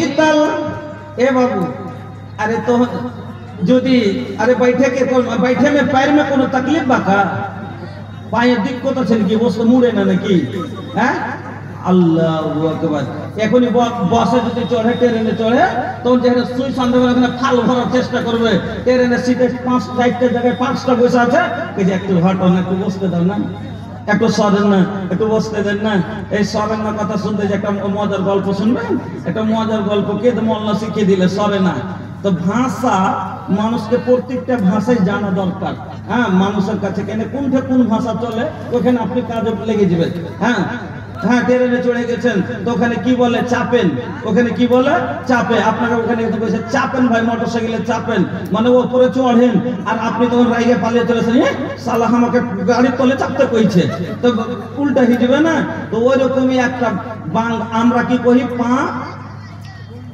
इतल ए बाबू अरे तो যদি আরে बैठे में पैर में কোনো तकलीफ बाका পায়ে দিক্কত আছে নাকি বসে মুড়ে না নাকি হ্যাঁ আল্লাহু আকবার এখনি বসে যদি চড়ে ট্রেনে চড়ে তখন যেখানে সুই সন্দেহ ওখানে ফাল ভরার চেষ্টা করবে ট্রেনে সিটে 5-4টা জায়গায় 5টা বসে আছে এই যে একটু হটো না একটু বসতে দাও না একটু সরেন না একটু বসতে দেন না এই সরেন না কথা শুনতে যে একটা মজার গল্প শুনবেন একটা মজার গল্প কে মোল্লা শিখিয়ে দিলে সরে না তো ভাষা মানুষকে প্রত্যেকটা ভাষায় জানা দরকার হ্যাঁ মানুষের কাছে কেন কোন ভাষা চলে ওখানে আপনি কাজে লেগে যাবেন হ্যাঁ হ্যাঁ ট্রেনে চড়ে গেছেন তো ওখানে কি বলে চাপেন ওখানে কি বলে চাপে আপনাকে ওখানে বলছে চাপেন ভাই মোটরসাইকেলে চাপেন মানে উপরে চড়েন আর আপনি তখন রাইগে পালিয়ে চলেছেন সালা আমাকে গাড়ির তলে চাপতে কইছে তো উল্টা হিজবে না তো ওই রকমই একটা আমরা কি করি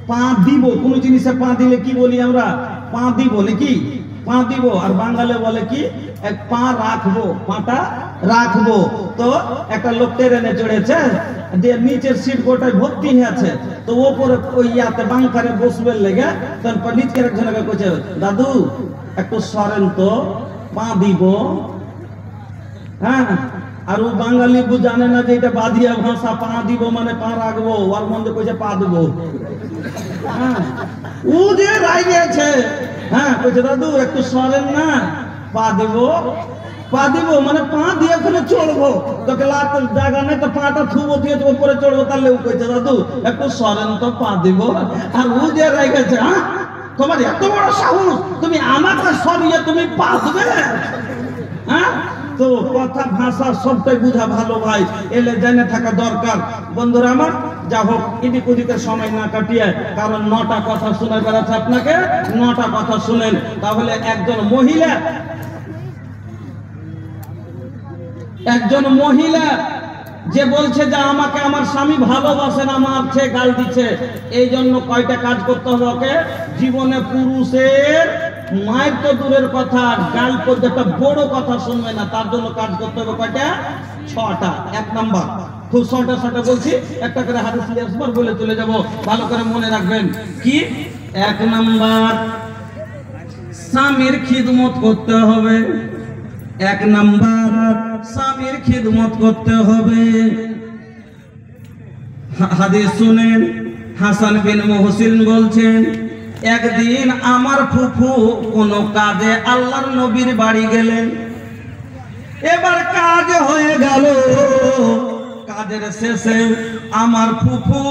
পা দিব কোন জিনিসে পা দিলে কি বলি আমরা পা দিব নাকি পা দিব আর বাঙালি বলে কি এক পা রাখবো পাটা রাখবো তো একটা লোক ট্রেনে চড়েছে যে নিচের সিট গোটায় ভর্তি আছে তো ওপরে ওই ইয়াতে বাংকারে বসবে লেগে তারপর নিচের একজনকে কইছে দাদু একটু সরেন তো পা দিব হ্যাঁ আর ও বাঙালি জানে না যে এটা বাদিয়া ভাষা পা দিব মানে পা রাখবো ওর মধ্যে কইছে পা দেবো হ্যাঁ ও যে রাইগেছে হ্যাঁ কইছে দাদু একটু সরেন না পা দিব মানে পা দিয়ে ওখানে চড়বো তোকে লাতের জায়গা নেই তো পাটা থুবো দিয়ে উপরে চড়বো তাহলে ও কইছে দাদু একটু সরেন তো পা দিব আর ও যে রাইগেছে হ্যাঁ তোমার এত বড় সাহস তুমি আমাকে সরিয়ে তুমি পা দেবে হ্যাঁ তো কথা ভাষা সবটাই বুঝা ভালো ভাই এলে জেনে থাকা দরকার বন্ধুরা আমার যা হোক এদিক ওদিকের সময় না কাটিয়ে কারণ 9টা কথা শুনে বেড়াচ্ছে আপনাকে 9টা কথা শুনেন তাহলে একজন মহিলা যে বলছে যে আমাকে আমার স্বামী ভালোবাসে না মারছে গাল দিচ্ছে এই জন্য কয়টা কাজ করতে হবে ওকে জীবনে পুরুষের মায়ের তো দূরের কথা গাল পর্যন্ত বড় কথা শুনবে না তার জন্য কাজ করতে হবে কয়টা 6টা 1 নাম্বার খুব শর্টে বলছি একটা করে হাদিস নিয়ে আসবার বলে চলে যাব ভালো করে মনে রাখবেন কি 1 নাম্বার স্বামীর খিদমত করতে হবে 1 নাম্বার স্বামীর খিদমত করতে হবে হাদিস শুনেন হাসান বিন মুহসিন বলছেন একদিন আমার ফুফু কোন কাজে আল্লাহর নবীর বাড়ি গেলেন এবার কাজ হয়ে গেল কাজের শেষে আমার ফুফু